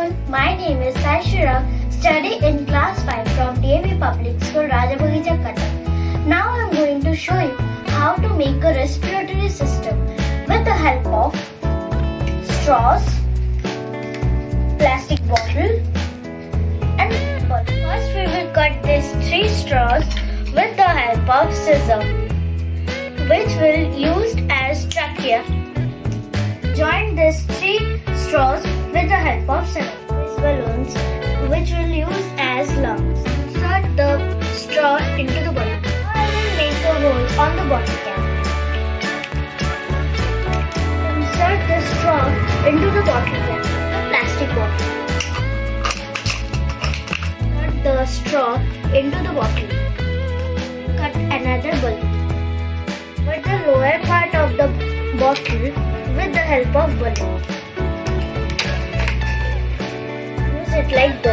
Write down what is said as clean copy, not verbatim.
everyone, my name is Saishira, study in class 5 from DAV Public School, Rajabagija, Cuttack. Now I am going to show you how to make a respiratory system with the help of straws, plastic bottle and ball. First we will cut these 3 straws with the help of scissors, which will used as trachea. Join these 3 straws with the help of 7 balloons, which will use as lungs. Insert the straw into the bottle. I will make a hole on the bottle cap. Insert the straw into the bottle cap, the plastic bottle. Insert the straw into the bottle. Cut another balloon. Put the lower part of the bottle with the help of balloon. Use it like this.